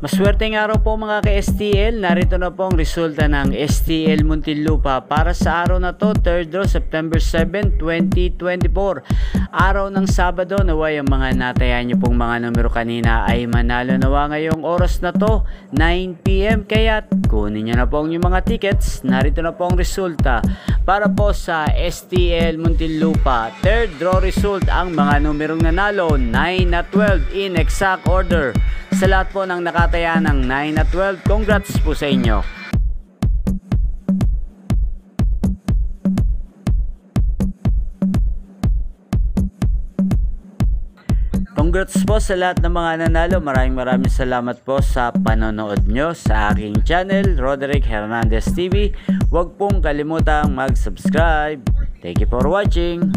Maswerteng araw po mga ka-STL, narito na po ang resulta ng STL Muntinlupa para sa araw na to, 3rd September 7, 2024. Araw ng Sabado, naway ang mga natayan nyo pong mga numero kanina ay manalo nawa ngayong oras na to, 9 PM. Kaya kunin nyo na po ang inyong mga tickets, narito na po ang resulta para po sa STL Muntinlupa. 3rd draw result, ang mga numerong nanalo 9 at 12 in exact order. Sa lahat po ng nakataya ng 9 at 12, congrats po sa inyo. Congrats po sa lahat ng mga nanalo. Maraming salamat po sa panonood nyo sa aking channel, Roderick Hernandez TV. Huwag pong kalimutang mag-subscribe. Thank you for watching.